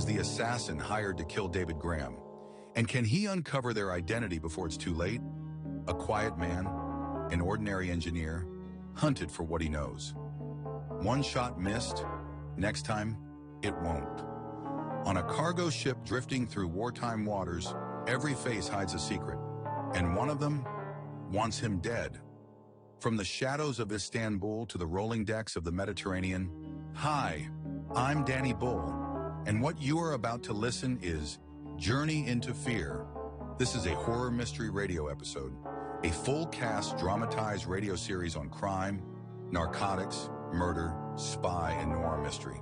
is the assassin hired to kill David Graham? And can he uncover their identity before it's too late? A quiet man, an ordinary engineer, hunted for what he knows. One shot missed, next time, it won't. On a cargo ship drifting through wartime waters, every face hides a secret, and one of them wants him dead. From the shadows of Istanbul to the rolling decks of the Mediterranean, hi, I'm Danny Bull, and what you are about to listen is Journey into Fear. This is a horror mystery radio episode, a full cast dramatized radio series on crime, narcotics, murder, spy, and noir mystery.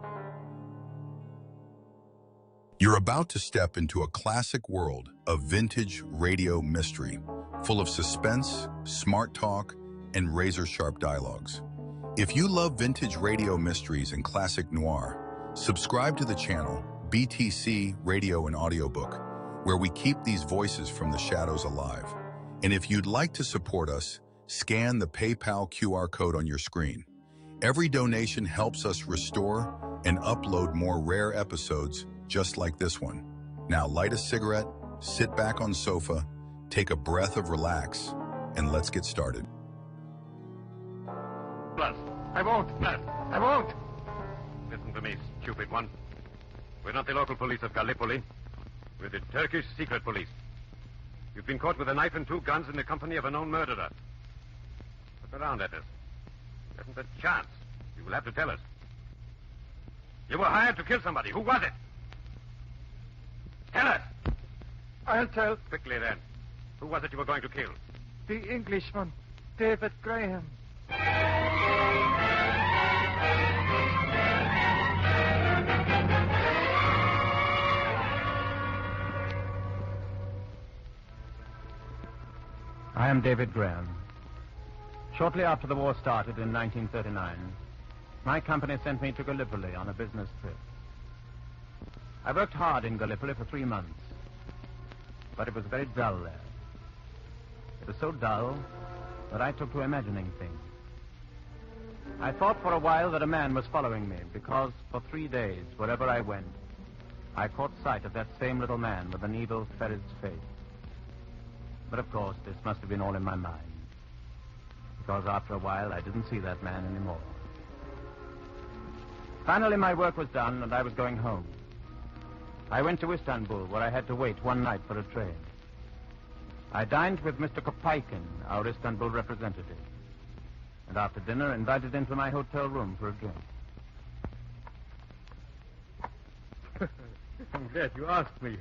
You're about to step into a classic world of vintage radio mystery, full of suspense, smart talk, and razor-sharp dialogues. If you love vintage radio mysteries and classic noir, subscribe to the channel BTC Radio and Audiobook, where we keep these voices from the shadows alive. And if you'd like to support us, scan the PayPal QR code on your screen. Every donation helps us restore and upload more rare episodes just like this one. Now light a cigarette, sit back on sofa, take a breath of relax, and let's get started. I won't. I won't. Listen to me, stupid one. We're not the local police of Gallipoli. We're the Turkish secret police. You've been caught with a knife and 2 guns in the company of a known murderer. Look around at us. There isn't a chance. You will have to tell us. You were hired to kill somebody. Who was it? Tell us. I'll tell. Quickly, then. Who was it you were going to kill? The Englishman, David Graham. I am David Graham. Shortly after the war started in 1939, my company sent me to Gallipoli on a business trip. I worked hard in Gallipoli for 3 months, but it was very dull there. It was so dull that I took to imagining things. I thought for a while that a man was following me because for 3 days, wherever I went, I caught sight of that same little man with an evil ferret's face. But of course, this must have been all in my mind, because after a while, I didn't see that man anymore. Finally, my work was done, and I was going home. I went to Istanbul, where I had to wait one night for a train. I dined with Mr. Kopaikin, our Istanbul representative, and after dinner, invited him to my hotel room for a drink. I'm glad you asked me.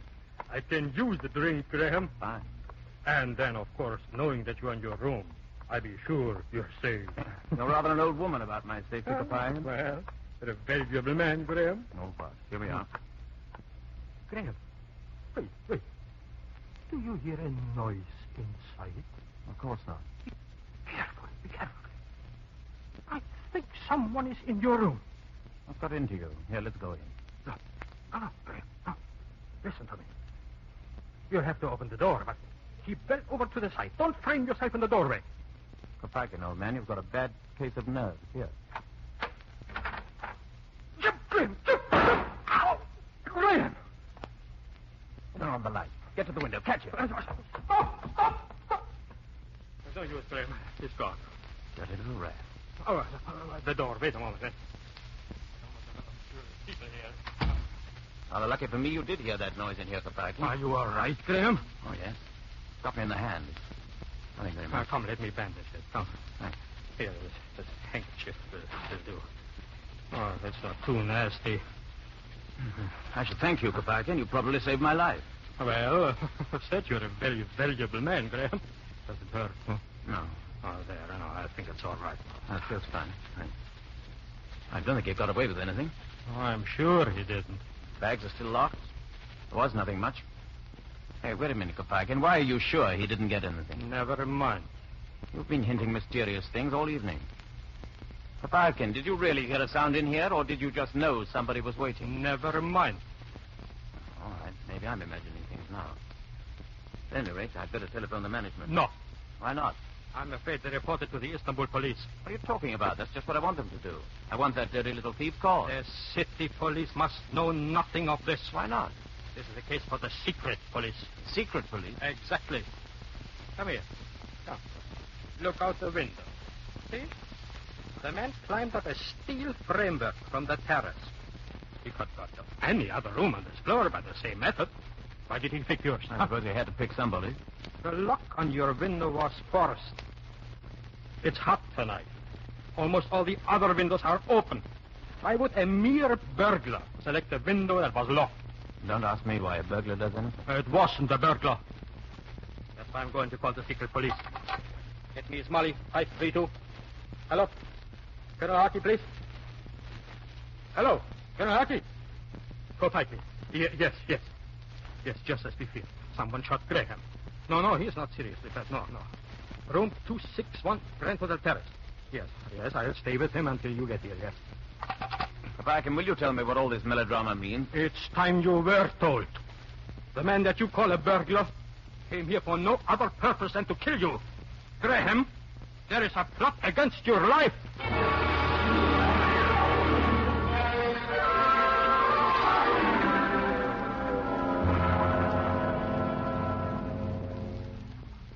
I can use the drink, Graham. Fine. And then, of course, knowing that you're in your room, I'll be sure you're safe. You're rather an old woman about my safety, Kopaikin. Well, you're a valuable man, Graham. No, but here we are. Graham, wait. Do you hear a noise inside? Of course not. Be careful. I think someone is in your room. I've got into you. Here, let's go in. No, Graham, no. Listen to me. You'll have to open the door, but keep well over to the side. Don't frame yourself in the doorway. Kopaikin, old man, you've got a bad case of nerves. Here. Graham! Ow! Graham! Turn on the light. Get to the window. Catch it. Stop! There's no use, Graham. It's gone. Dirty little rat. Oh, the door. Wait a moment. People here. Well, lucky for me, you did hear that noise in here, Kopaikin. Are you all right, Graham? Oh, yes. Got me in the hand. Nothing very much. Come, let me bandage it. Come. Thanks. Here, this handkerchief will do. Oh, that's not too nasty. I should thank you, Kopaikin. You probably saved my life. Well, I said you're a very valuable man, Graham. Does it hurt? Huh? No. Oh, there. I know. I think it's all right. That feels fine. Thanks. I don't think he got away with anything. Oh, I'm sure he didn't. Bags are still locked. There was nothing much. Hey, wait a minute, Kopaikin. Why are you sure he didn't get anything? Never mind. You've been hinting mysterious things all evening. Kopaikin, did you really hear a sound in here, or did you just know somebody was waiting? Never mind. All right. Maybe I'm imagining things now. At any rate, I'd better telephone the management. No. Why not? I'm afraid they reported to the Istanbul police. What are you talking about? That's just what I want them to do. I want that dirty little thief caught. The city police must know nothing of this. Why not? This is a case for the secret police. Secret police? Exactly. Come here. Come. Look out the window. See? The man climbed up a steel framework from the terrace. He could got to any other room on this floor by the same method. Why did he pick yours? I suppose he had to pick somebody. The lock on your window was forced. It's hot tonight. Almost all the other windows are open. Why would a mere burglar select a window that was locked? Don't ask me why a burglar does anything. It wasn't a burglar. That's why I'm going to call the secret police. Get me Molly 532. Hello? Colonel Harkey, please. Hello? Colonel Harkey? Go fight me. Yes. Yes, just as we feared. Someone shot Graham. No, he is not seriously hurt. No. Room 261, Brentwood Terrace. Yes, I'll stay with him until you get here, yes. Kapaikin, will you tell me what all this melodrama means? It's time you were told. The man that you call a burglar came here for no other purpose than to kill you. Graham, there is a plot against your life.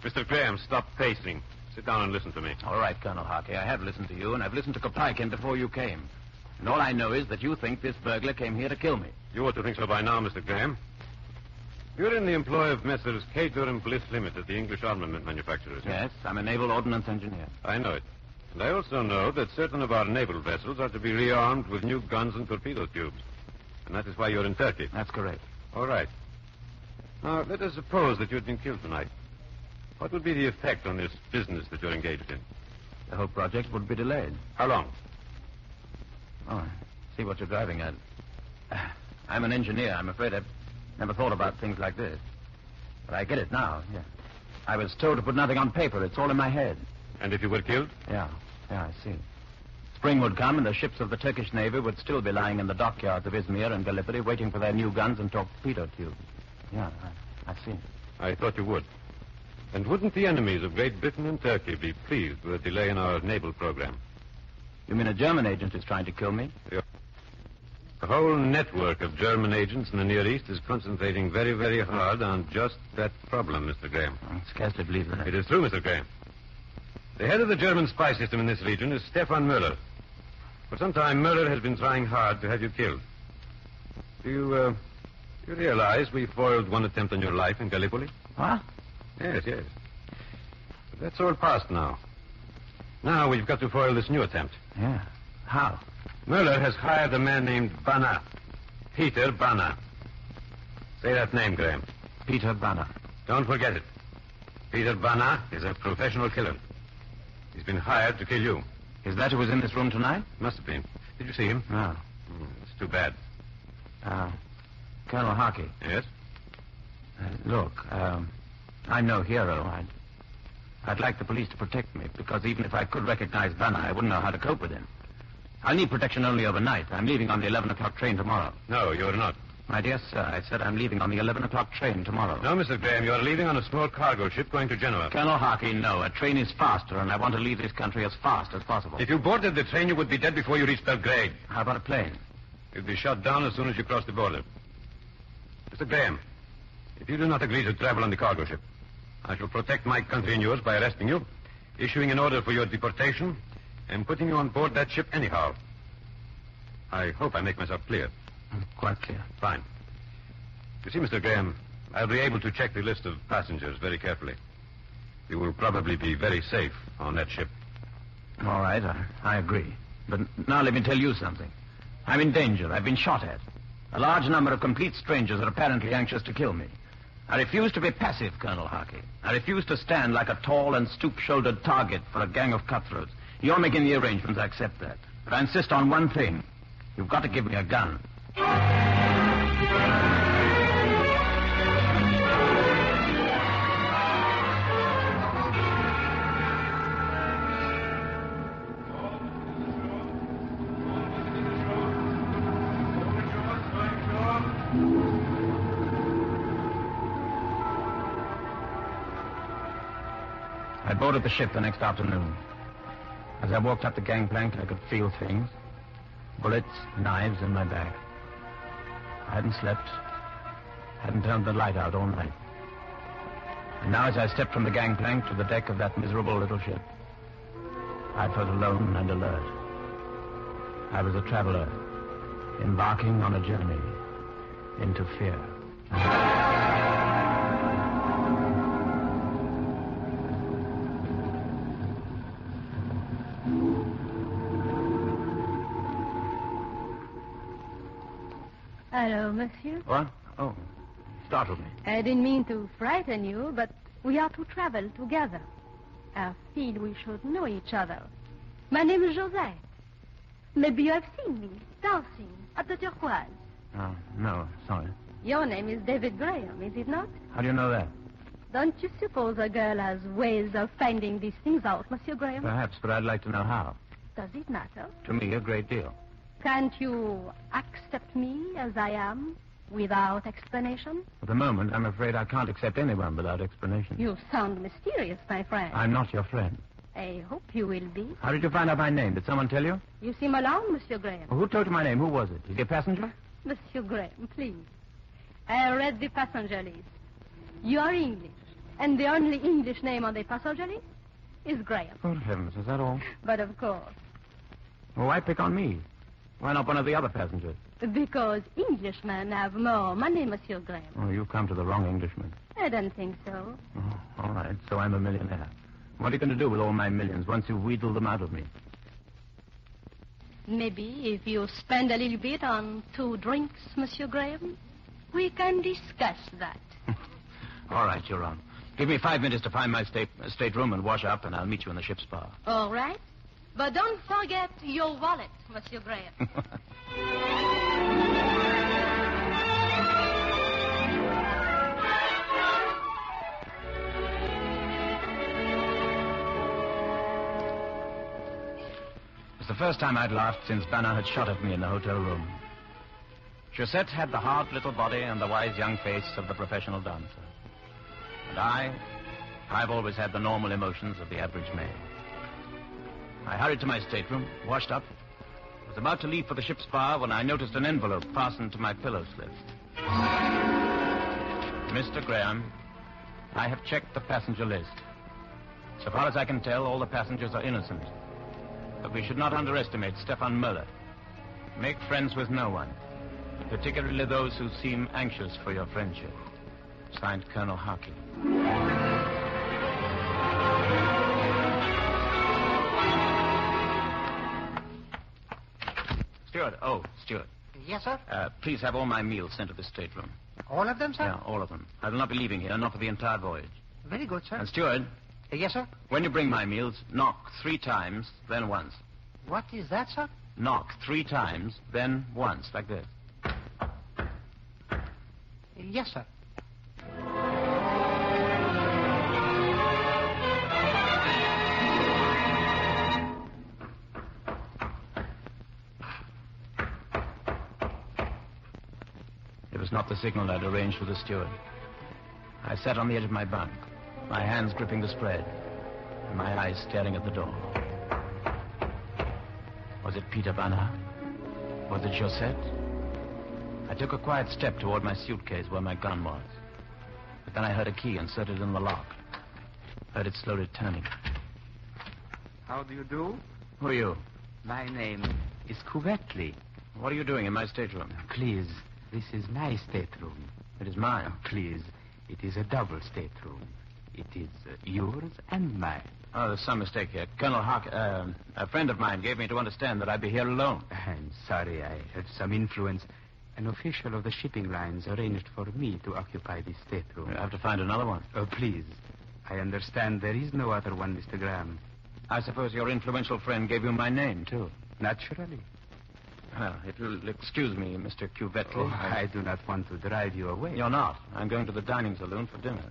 Mr. Graham, stop pacing. Sit down and listen to me. All right, Colonel Harkey, I have listened to you, and I've listened to Kapaikin before you came. And all I know is that you think this burglar came here to kill me. You ought to think so by now, Mr. Graham. You're in the employ of Messrs. Cater and Bliss Limited, the English armament manufacturers. Yes, I'm a naval ordnance engineer. I know it. And I also know that certain of our naval vessels are to be rearmed with new guns and torpedo tubes. And that is why you're in Turkey. That's correct. All right. Now, let us suppose that you had been killed tonight. What would be the effect on this business that you're engaged in? The whole project would be delayed. How long? Oh, I see what you're driving at. I'm an engineer. I'm afraid I've never thought about things like this. But I get it now, yeah. I was told to put nothing on paper. It's all in my head. And if you were killed? Yeah, I see. Spring would come and the ships of the Turkish Navy would still be lying in the dockyards of Izmir and Gallipoli waiting for their new guns and torpedo tubes. Yeah, I see. I thought you would. And wouldn't the enemies of Great Britain and Turkey be pleased with a delay in our naval program? You mean a German agent is trying to kill me? Yeah. The whole network of German agents in the Near East is concentrating very, very hard on just that problem, Mr. Graham. I scarcely believe that. It is true, Mr. Graham. The head of the German spy system in this region is Stefan Müller. For some time, Müller has been trying hard to have you killed. Do you realize we foiled one attempt on your life in Gallipoli? What? Yes. But that's all past now. Now we've got to foil this new attempt. Yeah. How? Müller has hired a man named Banner. Peter Banner. Say that name, Graham. Peter Banner. Don't forget it. Peter Banner is a professional killer. He's been hired to kill you. Is that who was in this room tonight? Must have been. Did you see him? No. It's too bad. Colonel Harkey. Yes? Look, I'm no hero. I'd like the police to protect me, because even if I could recognize Banner, I wouldn't know how to cope with him. I'll need protection only overnight. I'm leaving on the 11 o'clock train tomorrow. No, you're not. My dear sir, I said I'm leaving on the 11 o'clock train tomorrow. No, Mr. Graham, you're leaving on a small cargo ship going to Genoa. Colonel Harkey, no. A train is faster, and I want to leave this country as fast as possible. If you boarded the train, you would be dead before you reached Belgrade. How about a plane? You'd be shot down as soon as you crossed the border. Mr. Graham, if you do not agree to travel on the cargo ship, I shall protect my country and yours by arresting you, issuing an order for your deportation, and putting you on board that ship anyhow. I hope I make myself clear. Quite clear. Fine. You see, Mr. Graham, I'll be able to check the list of passengers very carefully. You will probably be very safe on that ship. All right, I agree. But now let me tell you something. I'm in danger. I've been shot at. A large number of complete strangers are apparently anxious to kill me. I refuse to be passive, Colonel Harkey. I refuse to stand like a tall and stoop-shouldered target for a gang of cutthroats. You're making the arrangements, I accept that. But I insist on one thing. You've got to give me a gun. I boarded the ship the next afternoon. As I walked up the gangplank, I could feel things. Bullets, knives in my back. I hadn't slept. Hadn't turned the light out all night. And now as I stepped from the gangplank to the deck of that miserable little ship, I felt alone and alert. I was a traveler, embarking on a journey into fear. Hello, monsieur. What? Oh, startled me. I didn't mean to frighten you, but we are to travel together. I feel we should know each other. My name is Josette. Maybe you have seen me dancing at the Turquoise. Oh, no, sorry. Your name is David Graham, is it not? How do you know that? Don't you suppose a girl has ways of finding these things out, Monsieur Graham? Perhaps, but I'd like to know how. Does it matter? To me, a great deal. Can't you accept me as I am without explanation? At the moment, I'm afraid I can't accept anyone without explanation. You sound mysterious, my friend. I'm not your friend. I hope you will be. How did you find out my name? Did someone tell you? You seem alarmed, Monsieur Graham. Well, who told you my name? Who was it? Is he a passenger? Monsieur Graham, please. I read the passenger list. You are English, and the only English name on the passenger list is Graham. Good heavens, is that all? But of course, Well, why pick on me? Why not one of the other passengers? because Englishmen have more money, Monsieur Graham. Oh, you've come to the wrong Englishman. I don't think so. Oh, all right, so I'm a millionaire. What are you going to do with all my millions once you've wheedled them out of me? Maybe if you spend a little bit on 2 drinks, Monsieur Graham, we can discuss that. All right, you're on. Give me 5 minutes to find my stateroom and wash up, and I'll meet you in the ship's bar. All right. But don't forget your wallet, Monsieur Graham. It's the first time I'd laughed since Banner had shot at me in the hotel room. Josette had the hard little body and the wise young face of the professional dancer. And I've always had the normal emotions of the average man. I hurried to my stateroom, washed up, was about to leave for the ship's bar when I noticed an envelope fastened to my pillow slip. Mr. Graham, I have checked the passenger list. So far as I can tell, all the passengers are innocent. But we should not underestimate Stefan Möller. Make friends with no one, particularly those who seem anxious for your friendship. Signed, Colonel Harkey. Steward. Yes, sir? Please have all my meals sent to the stateroom. All of them, sir? Yeah, all of them. I will not be leaving here, not for the entire voyage. Very good, sir. And steward, Yes, sir? when you bring my meals, knock 3 times, then once. What is that, sir? Knock 3 times, then once, like this. Yes, sir. It was not the signal I'd arranged with the steward. I sat on the edge of my bunk, my hands gripping the spread, and my eyes staring at the door. Was it Peter Banner? Was it Josette? I took a quiet step toward my suitcase where my gun was. But then I heard a key inserted in the lock. Heard it slowly turning. How do you do? Who are you? My name is Covertly. What are you doing in my stateroom? Please, this is my stateroom. It is mine. Please, it is a double stateroom. It is yours and mine. Oh, there's some mistake here. Colonel a friend of mine gave me to understand that I'd be here alone. I'm sorry, I have some influence. An official of the shipping lines arranged for me to occupy this stateroom. We'll have to find another one. Oh, please. I understand there is no other one, Mr. Graham. I suppose your influential friend gave you my name, too. Naturally. Well, if you'll excuse me, Mr. Cuvetli. Oh, I do not want to drive you away. You're not. I'm going to the dining saloon for dinner.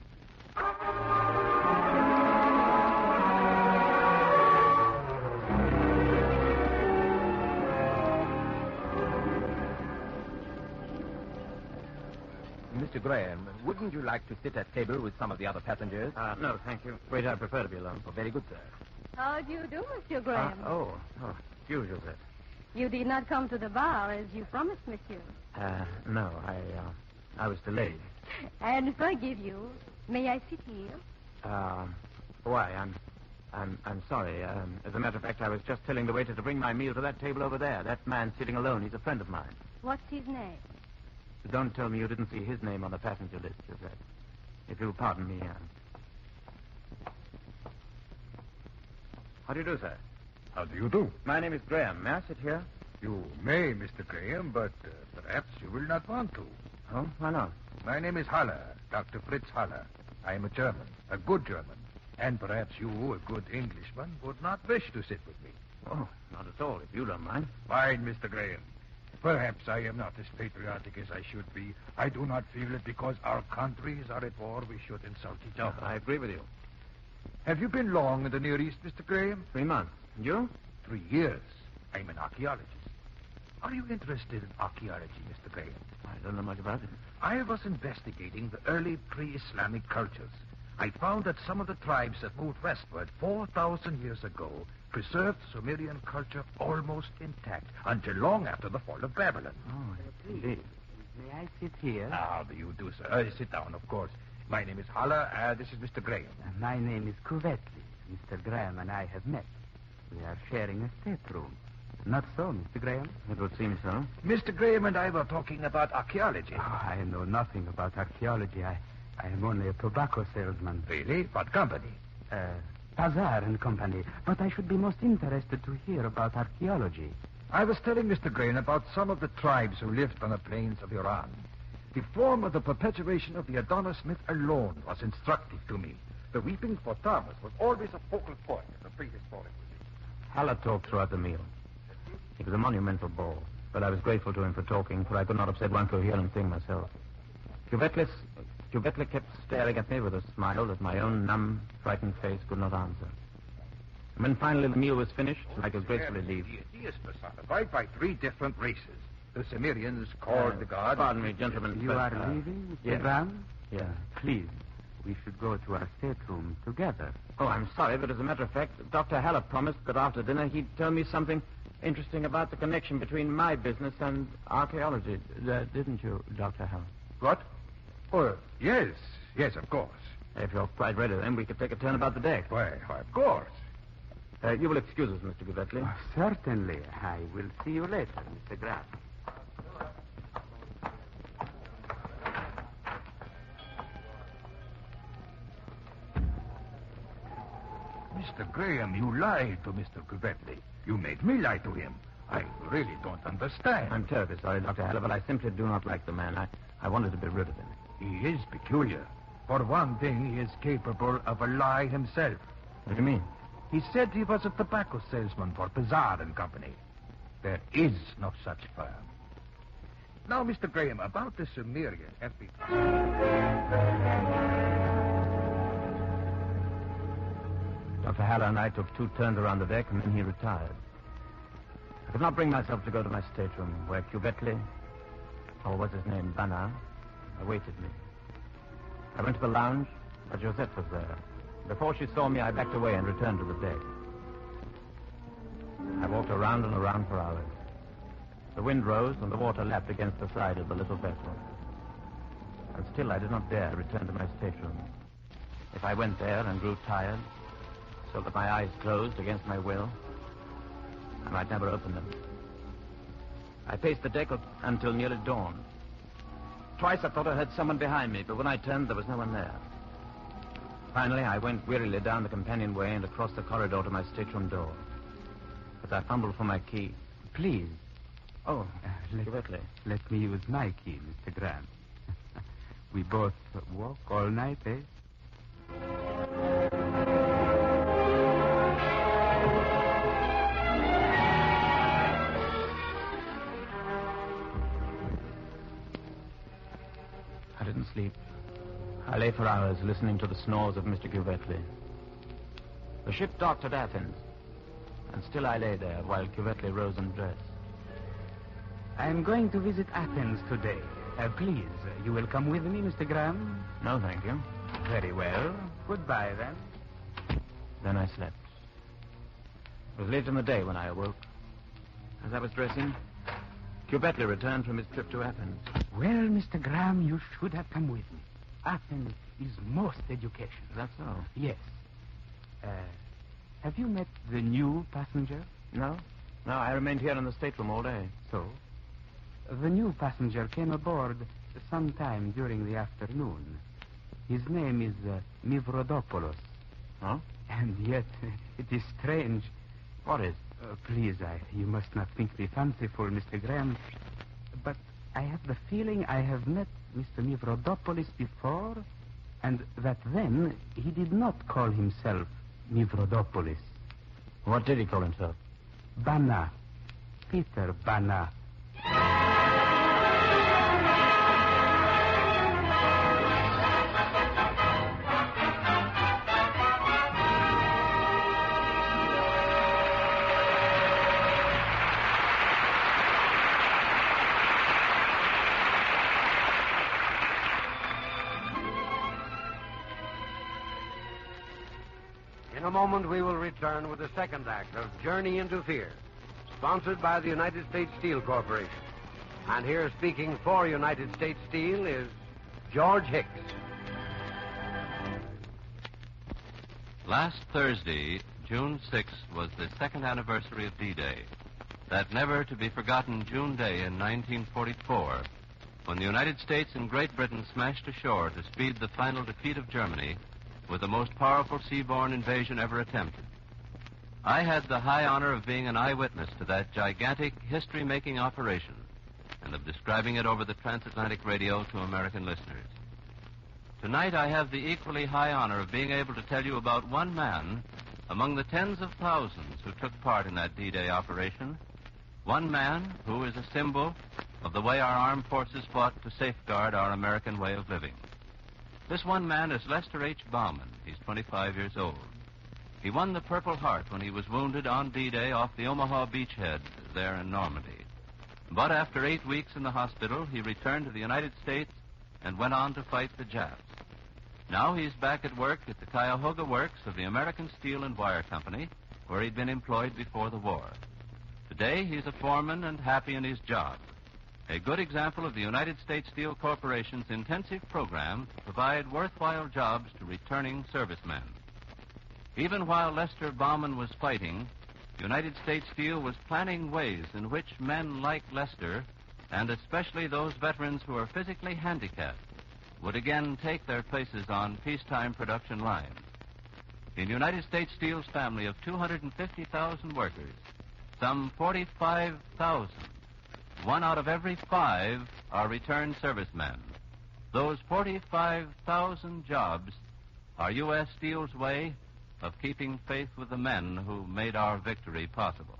Mr. Graham, wouldn't you like to sit at table with some of the other passengers? No, thank you. Afraid I prefer to be alone. Oh, very good, sir. How do you do, Monsieur Graham? Excuse Joseph. You did not come to the bar as you promised, Monsieur. No, I was delayed. And forgive you. May I sit here? Why? I'm sorry. As a matter of fact, I was just telling the waiter to bring my meal to that table over there. That man sitting alone, he's a friend of mine. What's his name? Don't tell me you didn't see his name on the passenger list, Joseph. If you'll pardon me, How do you do, sir? How do you do? My name is Graham. May I sit here? You may, Mr. Graham, but perhaps you will not want to. Oh, why not? My name is Haller, Dr. Fritz Haller. I am a German, a good German. And perhaps you, a good Englishman, would not wish to sit with me. Oh, not at all, if you don't mind. Fine, Mr. Graham. Perhaps I am not as patriotic as I should be. I do not feel that because our countries are at war, we should insult each other. I agree with you. Have you been long in the Near East, Mr. Graham? 3 months. And you? 3 years. I'm an archaeologist. Are you interested in archaeology, Mr. Graham? I don't know much about it. I was investigating the early pre-Islamic cultures. I found that some of the tribes that moved westward 4,000 years ago preserved Sumerian culture almost intact until long after the fall of Babylon. Oh, indeed. May I sit here? How do you do, sir? Sit down, of course. My name is Haller. This is Mr. Graham. My name is Covetley. Mr. Graham and I have met. We are sharing a stateroom. Not so, Mr. Graham? It would seem so. Mr. Graham and I were talking about archaeology. Oh, I know nothing about archaeology. I am only a tobacco salesman. Really? What company? Bazaar and Company. But I should be most interested to hear about archaeology. I was telling Mr. Graham about some of the tribes who lived on the plains of Iran. The form of the perpetuation of the Adonis myth alone was instructive to me. The weeping for Thomas was always a focal point of the prehistoric religion. Haller talked throughout the meal. It was a monumental ball, but I was grateful to him for talking, for I could not have said one coherent thing myself. Cuvetli kept staring at me with a smile that my own numb, frightened face could not answer. And when finally the meal was finished, I could gracefully leave. Deity is personified by 3 different races. The Sumerians called the god... Pardon me, gentlemen. You are leaving, Mr. Yes. Graham? Yeah. Please, we should go to our stateroom together. Oh, I'm sorry, but as a matter of fact, Dr. Haller promised that after dinner he'd tell me something interesting about the connection between my business and archaeology. Didn't you, Dr. Haller? What? Oh, yes. Yes, of course. If you're quite ready, then we could take a turn about the deck. Why, of course. You will excuse us, Mr. Cuvetli. Oh, certainly. I will see you later, Mr. Graham. Mr. Graham, you lied to Mr. Cuvetli. You made me lie to him. I really don't understand. I'm terribly sorry, Dr. Haller, but I simply do not like the man. I wanted to be rid of him. He is peculiar. For one thing, he is capable of a lie himself. What do you mean? He said he was a tobacco salesman for Bazaar and Company. There is no such firm. Now, Mr. Graham, about the Sumerian epic. Dr. Haller and I took 2 turns around the deck, and then he retired. I could not bring myself to go to my stateroom, where Cuvetli, or what's his name, Bana, awaited me. I went to the lounge, but Josette was there. Before she saw me, I backed away and returned to the deck. I walked around and around for hours. The wind rose, and the water lapped against the side of the little vessel. And still I did not dare return to my stateroom. If I went there and grew tired, so that my eyes closed against my will, I might never open them. I paced the deck until nearly dawn. Twice I thought I heard someone behind me, but when I turned, there was no one there. Finally, I went wearily down the companionway and across the corridor to my stateroom door. As I fumbled for my key. Please. Oh, Cuvetli. Let me use my key, Mr. Graham. We both walk all night, eh? I didn't sleep. I lay for hours listening to the snores of Mr. Cuvetli. The ship docked at Athens, and still I lay there while Cuvetli rose and dressed. I am going to visit Athens today. Please, you will come with me, Mr. Graham? No, thank you. Very well. Goodbye, then. Then I slept. It was late in the day when I awoke. As I was dressing, Cubetley returned from his trip to Athens. Well, Mr. Graham, you should have come with me. Athens is most educational. Is that so? Yes. Have you met the new passenger? No. No, I remained here in the stateroom all day. So? The new passenger came aboard sometime during the afternoon. His name is Mivrodopoulos. Huh? And yet, it is strange. What is? Please, you must not think me fanciful, Mr. Graham. But I have the feeling I have met Mr. Mivrodopoulos before, and that then he did not call himself Mivrodopoulos. What did he call himself? Bana. Peter Bana. In a moment, we will return with the second act of Journey into Fear, sponsored by the United States Steel Corporation. And here speaking for United States Steel is George Hicks. Last Thursday, June 6th, was the second anniversary of D-Day. That never-to-be-forgotten June day in 1944, when the United States and Great Britain smashed ashore to speed the final defeat of Germany with the most powerful seaborne invasion ever attempted. I had the high honor of being an eyewitness to that gigantic history-making operation and of describing it over the transatlantic radio to American listeners. Tonight, I have the equally high honor of being able to tell you about one man among the tens of thousands who took part in that D-Day operation, one man who is a symbol of the way our armed forces fought to safeguard our American way of living. This one man is Lester H. Bauman. He's 25 years old. He won the Purple Heart when he was wounded on D-Day off the Omaha beachhead there in Normandy. But after 8 weeks in the hospital, he returned to the United States and went on to fight the Japs. Now he's back at work at the Cuyahoga Works of the American Steel and Wire Company, where he'd been employed before the war. Today, he's a foreman and happy in his job. A good example of the United States Steel Corporation's intensive program to provide worthwhile jobs to returning servicemen. Even while Lester Bauman was fighting, United States Steel was planning ways in which men like Lester, and especially those veterans who are physically handicapped, would again take their places on peacetime production lines. In United States Steel's family of 250,000 workers, some 45,000, 1 out of every 5 are returned servicemen. Those 45,000 jobs are U.S. Steel's way of keeping faith with the men who made our victory possible.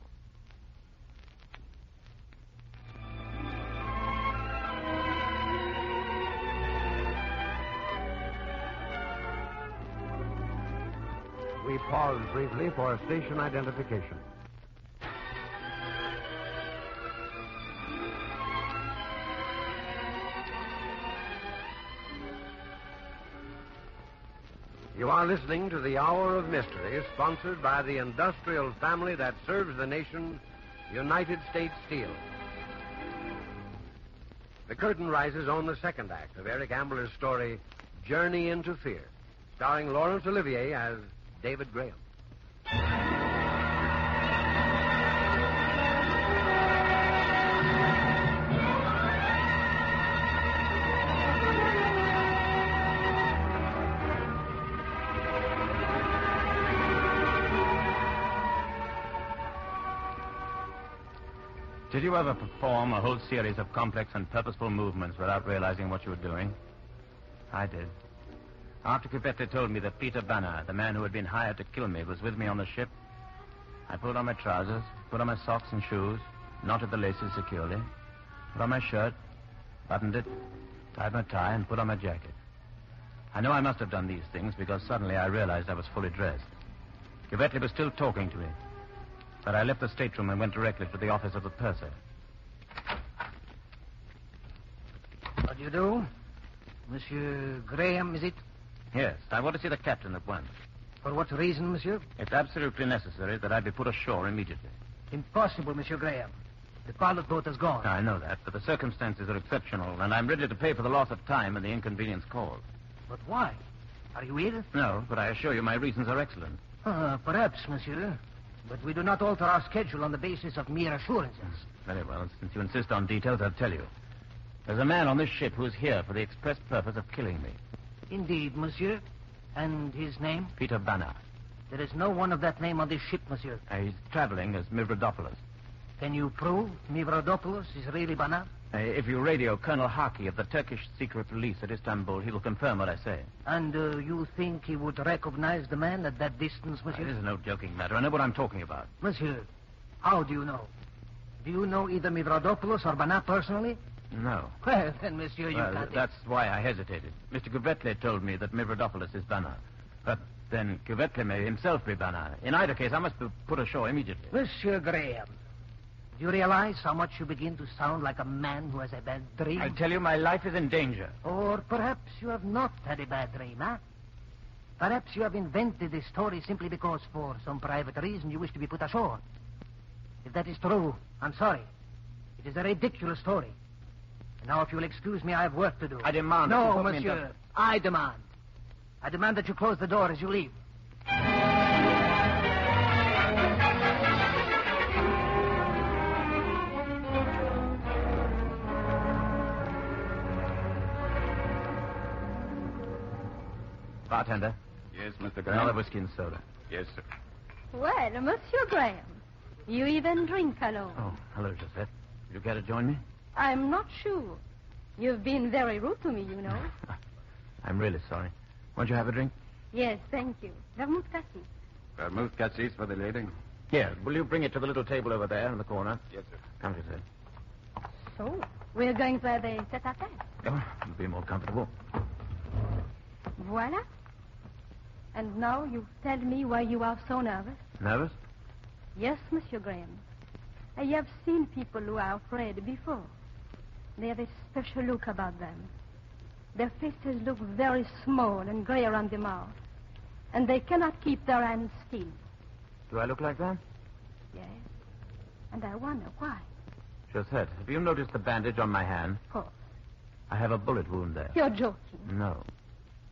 We pause briefly for station identification. You are listening to the Hour of Mystery, sponsored by the industrial family that serves the nation, United States Steel. The curtain rises on the second act of Eric Ambler's story, Journey into Fear, starring Laurence Olivier as David Graham. Did you ever perform a whole series of complex and purposeful movements without realizing what you were doing? I did. After Cubetley told me that Peter Bana, the man who had been hired to kill me, was with me on the ship, I pulled on my trousers, put on my socks and shoes, knotted the laces securely, put on my shirt, buttoned it, tied my tie, and put on my jacket. I know I must have done these things because suddenly I realized I was fully dressed. Cubetley was still talking to me. But I left the stateroom and went directly to the office of the purser. You do? Monsieur Graham, is it? Yes, I want to see the captain at once. For what reason, monsieur? It's absolutely necessary that I be put ashore immediately. Impossible, Monsieur Graham. The pilot boat has gone. I know that, but the circumstances are exceptional, and I'm ready to pay for the loss of time and the inconvenience caused. But why? Are you ill? No, but I assure you my reasons are excellent. Perhaps, monsieur. But we do not alter our schedule on the basis of mere assurances. Very well. Since you insist on details, I'll tell you. There's a man on this ship who is here for the express purpose of killing me. Indeed, monsieur. And his name? Peter Banner. There is no one of that name on this ship, monsieur. He's traveling as Mivrodopoulos. Can you prove Mivrodopoulos is really Banner? If you radio Colonel Haki of the Turkish secret police at Istanbul, he will confirm what I say. And you think he would recognize the man at that distance, monsieur? This is no joking matter. I know what I'm talking about. Monsieur, how do you know? Do you know either Mivrodopoulos or Banner personally? No. Well, then, monsieur, you can't... That's why I hesitated. Mr. Cuvetle told me that Mivrodopoulos is Banner. But then Cuvetle may himself be Banner. In either case, I must be put ashore immediately. Monsieur Graham, do you realize how much you begin to sound like a man who has a bad dream? I tell you, my life is in danger. Or perhaps you have not had a bad dream, huh? Perhaps you have invented this story simply because for some private reason you wish to be put ashore. If that is true, I'm sorry. It is a ridiculous story. And now, if you will excuse me, I have work to do. I demand... No, monsieur. I demand. I demand that you close the door as you leave. Bartender. Yes, Mr. Graham? Another whiskey and soda. Yes, sir. Well, Monsieur Graham, you even drink alone. Oh, hello, Joseph. Would you care to join me? I'm not sure. You've been very rude to me, you know. I'm really sorry. Won't you have a drink? Yes, thank you. Vermouth cassis. Vermouth cassis for the lady? Here, will you bring it to the little table over there in the corner? Yes, sir. Come, Joseph. So, we're going to have a tete-a-tete. Oh, it'll be more comfortable. Voila. And now you tell me why you are so nervous. Nervous? Yes, Monsieur Graham. I have seen people who are afraid before. They have a special look about them. Their faces look very small and gray around the mouth. And they cannot keep their hands still. Do I look like that? Yes. And I wonder why. Joseph, have you noticed the bandage on my hand? Of course. I have a bullet wound there. You're joking. No.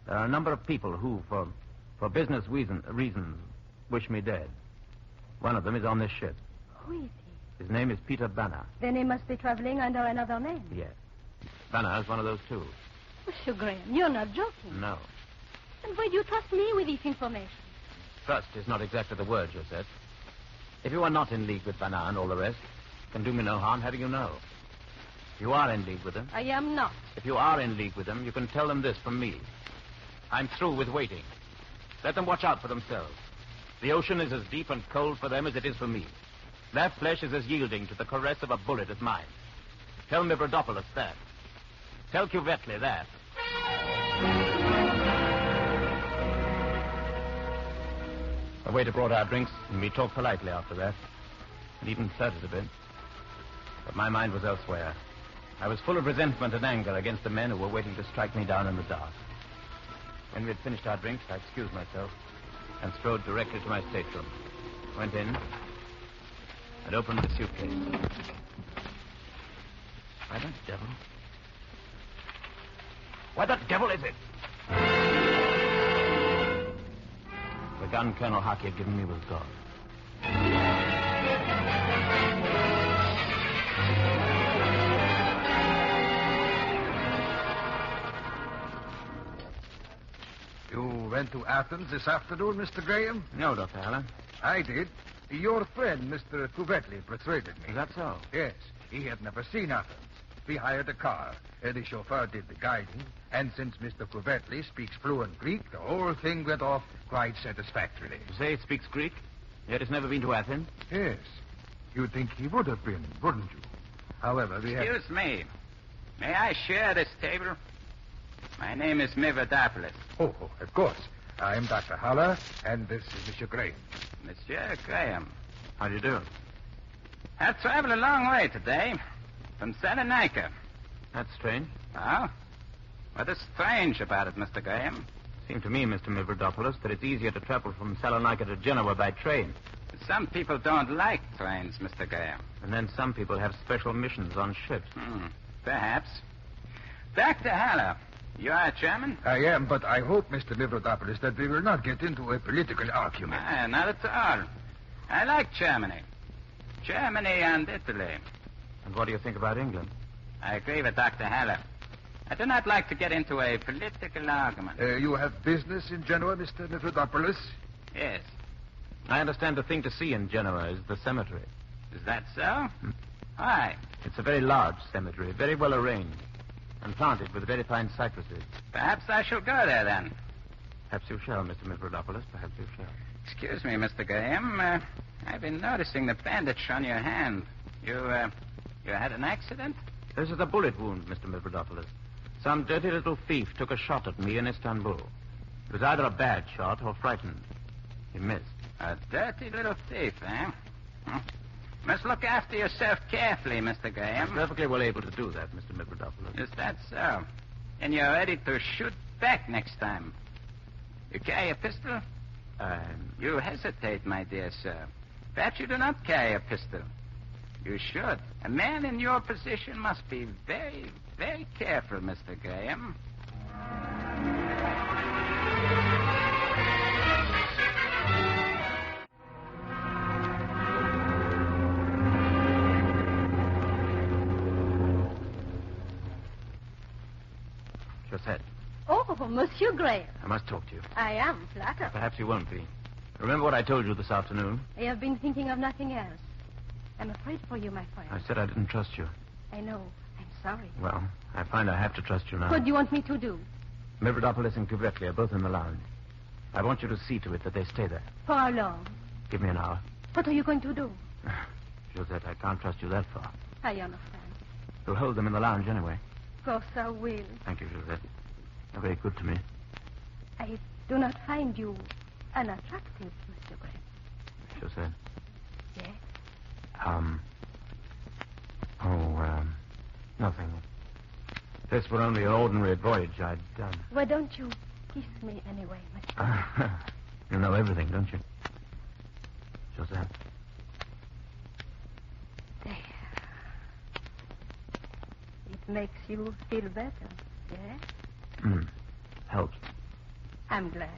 There are a number of people who, for business reasons, wish me dead. One of them is on this ship. Who is he? His name is Peter Banner. Then he must be traveling under another name. Yes. Banner is one of those, too. Monsieur Graham, you're not joking. No. Then why do you trust me with this information? Trust is not exactly the word, Joseph. If you are not in league with Banner and all the rest, it can do me no harm having you know. If you are in league with them... I am not. If you are in league with them, you can tell them this from me. I'm through with waiting. Let them watch out for themselves. The ocean is as deep and cold for them as it is for me. Their flesh is as yielding to the caress of a bullet as mine. Tell Mivrodopoulos that. Tell Cuvetle that. The waiter brought our drinks, and we talked politely after that. It even flirted a bit. But my mind was elsewhere. I was full of resentment and anger against the men who were waiting to strike me down in the dark. When we had finished our drinks, I excused myself and strode directly to my stateroom. Went in and opened the suitcase. Why the devil? Why the devil is it? The gun Colonel Haki had given me was gone. You went to Athens this afternoon, Mr. Graham? No, Dr. Haller. I did. Your friend, Mr. Cuvetle, persuaded me. Is that so? Yes. He had never seen Athens. We hired a car. The chauffeur did the guiding. And since Mr. Cuvetle speaks fluent Greek, the whole thing went off quite satisfactorily. You say he speaks Greek? Yet he's never been to Athens? Yes. You'd think he would have been, wouldn't you? However, we have... Excuse me. May I share this table? My name is Mivrodopoulos. Oh, of course. I'm Dr. Haller, and this is Mr. Graham. Monsieur Graham. How do you do? I've traveled a long way today. From Salonika. That's strange. Oh? What is strange about it, Mr. Graham? Seemed to me, Mr. Mavrodopoulos, that it's easier to travel from Salonika to Genoa by train. Some people don't like trains, Mr. Graham. And then some people have special missions on ships. Perhaps. Dr. Haller, you are German? I am, but I hope, Mr. Mavrodopoulos, that we will not get into a political argument. Not at all. I like Germany. Germany and Italy. And what do you think about England? I agree with Dr. Haller. I do not like to get into a political argument. You have business in Genoa, Mr. Mavrodopoulos? Yes. I understand the thing to see in Genoa is the cemetery. Is that so? Why? It's a very large cemetery, very well arranged, and planted with very fine cypresses. Perhaps I shall go there, then. Perhaps you shall, Mr. Mavrodopoulos. Perhaps you shall. Excuse me, Mr. Graham. I've been noticing the bandage on your hand. You had an accident? This is a bullet wound, Mr. Mavrodopoulos. Some dirty little thief took a shot at me in Istanbul. It was either a bad shot or frightened. He missed. A dirty little thief, eh? Must look after yourself carefully, Mr. Graham. I'm perfectly well able to do that, Mr. Mavrodopoulos. Is that so? And you're ready to shoot back next time. You carry a pistol? You hesitate, my dear sir. Perhaps you do not carry a pistol. You should. A man in your position must be very, very careful, Mr. Graham. Josette. Oh, Monsieur Graham. I must talk to you. I am flattered. Perhaps you won't be. Remember what I told you this afternoon? I have been thinking of nothing else. I'm afraid for you, my friend. I said I didn't trust you. I know. I'm sorry. Well, I find I have to trust you now. What do you want me to do? Mavrodopoulos and Cuvetli are both in the lounge. I want you to see to it that they stay there. For how long? Give me an hour. What are you going to do? Josette, I can't trust you that far. I understand. You'll hold them in the lounge anyway. Of course I will. Thank you, Josette. You're very good to me. I do not find you unattractive, Mr. Graham. Josette. Yes? Nothing. If this were only an ordinary voyage, I'd... Why don't you kiss me anyway, Mr. Graham? You know everything, don't you? Josette. There. It makes you feel better, yes? Helps. I'm glad.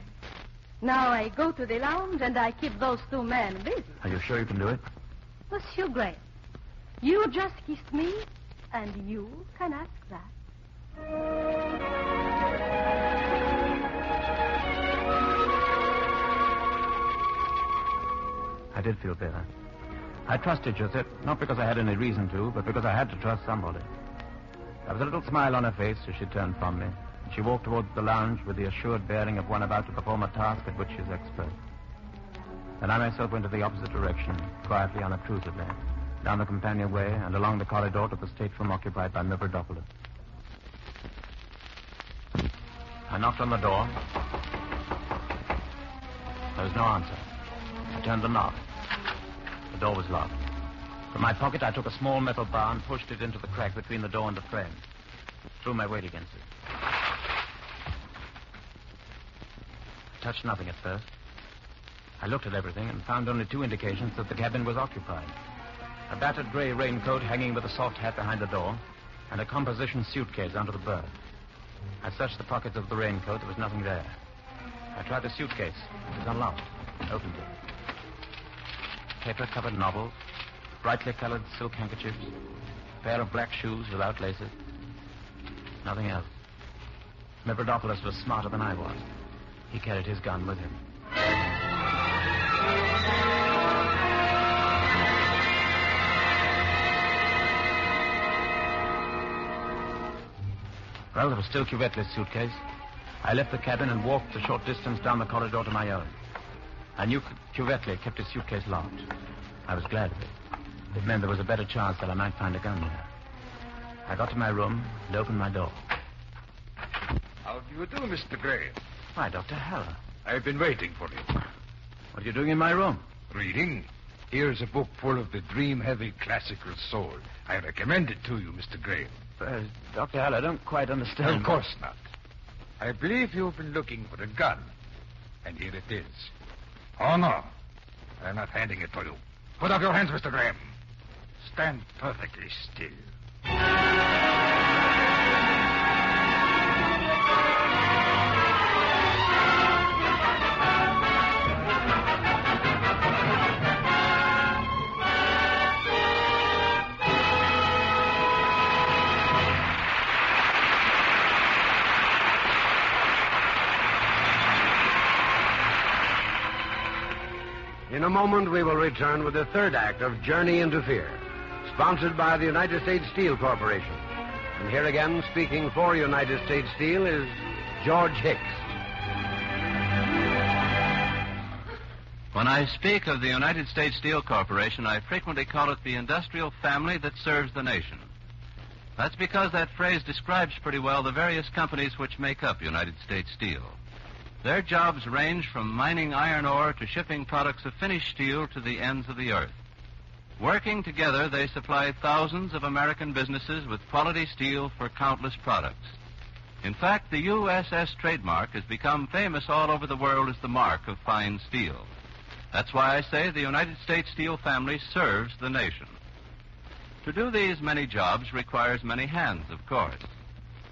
Now I go to the lounge and I keep those two men busy. Are you sure you can do it? Monsieur Graham, you just kissed me, and you can ask that. I did feel better. I trusted Josette, not because I had any reason to, but because I had to trust somebody. There was a little smile on her face as she turned from me. She walked towards the lounge with the assured bearing of one about to perform a task at which she is expert. Then I myself went to the opposite direction, quietly, unobtrusively, down the companionway and along the corridor to the stateroom occupied by Mavrodopoulos. I knocked on the door. There was no answer. I turned the knob. The door was locked. From my pocket, I took a small metal bar and pushed it into the crack between the door and the frame. Threw my weight against it. I touched nothing at first. I looked at everything and found only two indications that the cabin was occupied. A battered gray raincoat hanging with a soft hat behind the door, and a composition suitcase under the berth. I searched the pockets of the raincoat. There was nothing there. I tried the suitcase. It was unlocked. I opened it. Paper-covered novels, brightly colored silk handkerchiefs, a pair of black shoes without laces. Nothing else. Mavrodopoulos was smarter than I was. He carried his gun with him. Well, there was still Cuvetli's suitcase. I left the cabin and walked a short distance down the corridor to my own. I knew Cuvetli kept his suitcase locked. I was glad of it. It meant there was a better chance that I might find a gun there. I got to my room and opened my door. How do you do, Mr. Gray? Why, Dr. Haller. I've been waiting for you. What are you doing in my room? Reading. Here's a book full of the dream-heavy classical soul. I recommend it to you, Mr. Gray. Dr. Hall, I don't quite understand. Of course not. I believe you've been looking for a gun. And here it is. Oh, no. I'm not handing it to you. Put up your hands, Mr. Graham. Stand perfectly still. In a moment, we will return with the third act of Journey into Fear, sponsored by the United States Steel Corporation. And here again, speaking for United States Steel, is George Hicks. When I speak of the United States Steel Corporation, I frequently call it the industrial family that serves the nation. That's because that phrase describes pretty well the various companies which make up United States Steel. Their jobs range from mining iron ore to shipping products of finished steel to the ends of the earth. Working together, they supply thousands of American businesses with quality steel for countless products. In fact, the USS trademark has become famous all over the world as the mark of fine steel. That's why I say the United States Steel family serves the nation. To do these many jobs requires many hands, of course.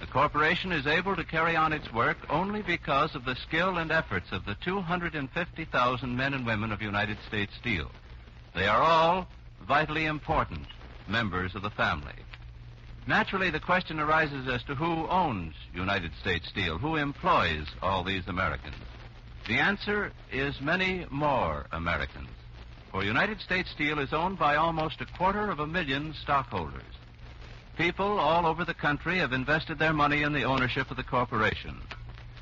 The corporation is able to carry on its work only because of the skill and efforts of the 250,000 men and women of United States Steel. They are all vitally important members of the family. Naturally, the question arises as to who owns United States Steel, who employs all these Americans. The answer is many more Americans, for United States Steel is owned by almost 250,000 stockholders. People all over the country have invested their money in the ownership of the corporation.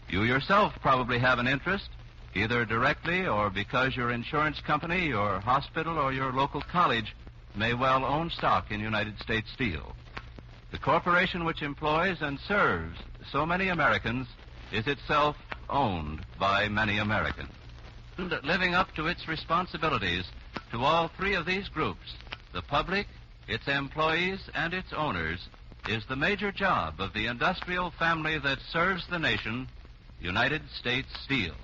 You yourself probably have an interest, either directly or because your insurance company, your hospital, or your local college may well own stock in United States Steel. The corporation which employs and serves so many Americans is itself owned by many Americans. And living up to its responsibilities to all three of these groups, the public, its employees, and its owners, is the major job of the industrial family that serves the nation, United States Steel.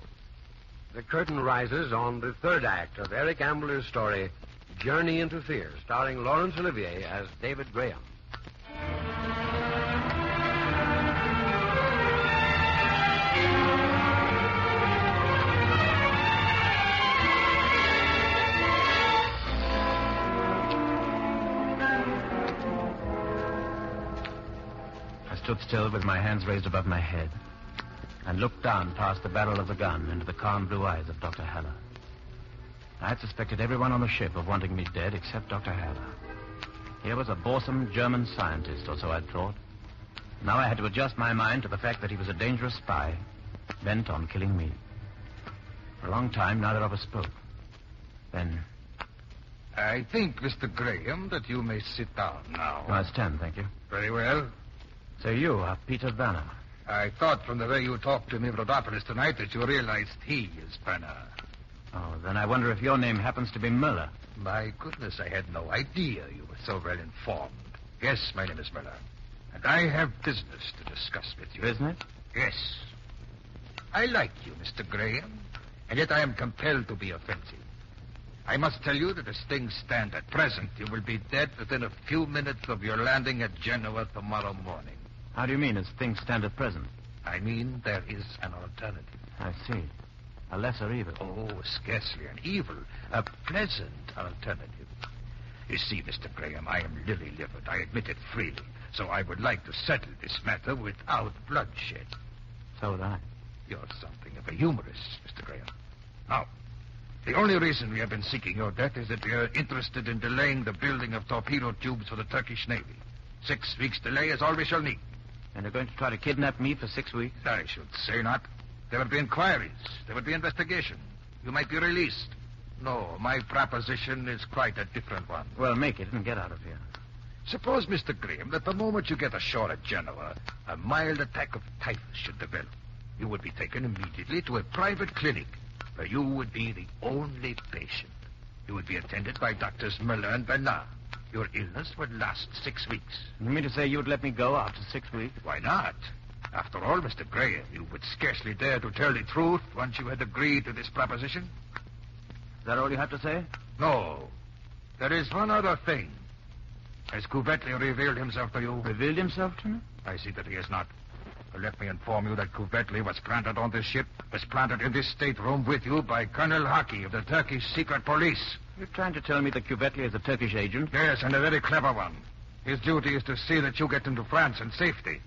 The curtain rises on the third act of Eric Ambler's story, Journey into Fear, starring Laurence Olivier as David Graham. I stood still with my hands raised above my head and looked down past the barrel of the gun into the calm blue eyes of Dr. Haller. I had suspected everyone on the ship of wanting me dead except Dr. Haller. Here was a boresome German scientist, or so I'd thought. Now I had to adjust my mind to the fact that he was a dangerous spy bent on killing me. For a long time, neither of us spoke. Then... I think, Mr. Graham, that you may sit down now. No, it's 10, thank you. Very well. So you are Peter Banner. I thought from the way you talked to Mivrodopoulos tonight that you realized he is Banner. Oh, then I wonder if your name happens to be Muller. My goodness, I had no idea you were so well informed. Yes, my name is Muller. And I have business to discuss with you. Business? Yes. I like you, Mr. Graham, and yet I am compelled to be offensive. I must tell you that as things stand at present, you will be dead within a few minutes of your landing at Genoa tomorrow morning. How do you mean, as things stand at present? I mean, there is an alternative. I see. A lesser evil. Oh, scarcely an evil. A pleasant alternative. You see, Mr. Graham, I am lily-livered. I admit it freely. So I would like to settle this matter without bloodshed. So would I. You're something of a humorist, Mr. Graham. Now, the only reason we have been seeking your death is that we are interested in delaying the building of torpedo tubes for the Turkish Navy. 6 weeks' delay is all we shall need. And they're going to try to kidnap me for 6 weeks? I should say not. There would be inquiries. There would be investigation. You might be released. No, my proposition is quite a different one. Well, make it and get out of here. Suppose, Mr. Graham, that the moment you get ashore at Genoa, a mild attack of typhus should develop. You would be taken immediately to a private clinic where you would be the only patient. You would be attended by Doctors Muller and Bernard. Your illness would last 6 weeks. You mean to say you'd let me go after 6 weeks? Why not? After all, Mr. Graham, you would scarcely dare to tell the truth once you had agreed to this proposition. Is that all you have to say? No. There is one other thing. Has Couvetley revealed himself to you? Revealed himself to me? I see that he has not. But let me inform you that Couvetley was planted on this ship, was planted in this stateroom with you by Colonel Haki of the Turkish secret police. You're trying to tell me that Couvetley is a Turkish agent? Yes, and a very clever one. His duty is to see that you get into France in safety.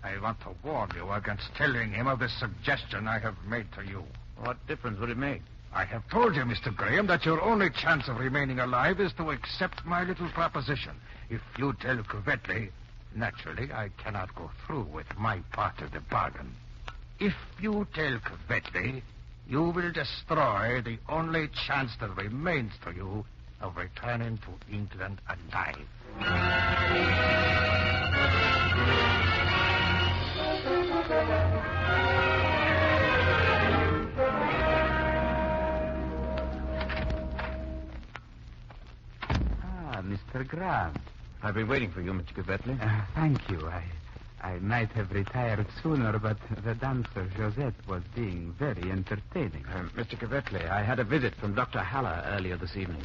I want to warn you against telling him of this suggestion I have made to you. What difference would it make? I have told you, Mr. Graham, that your only chance of remaining alive is to accept my little proposition. If you tell Couvetley, naturally, I cannot go through with my part of the bargain. If you tell Couvetley, you will destroy the only chance that remains to you of returning to England alive. Mr. Graham. I've been waiting for you, Mr. Couvetley. Thank you. I might have retired sooner, but the dancer Josette was being very entertaining. Mr. Couvetley, I had a visit from Dr. Haller earlier this evening.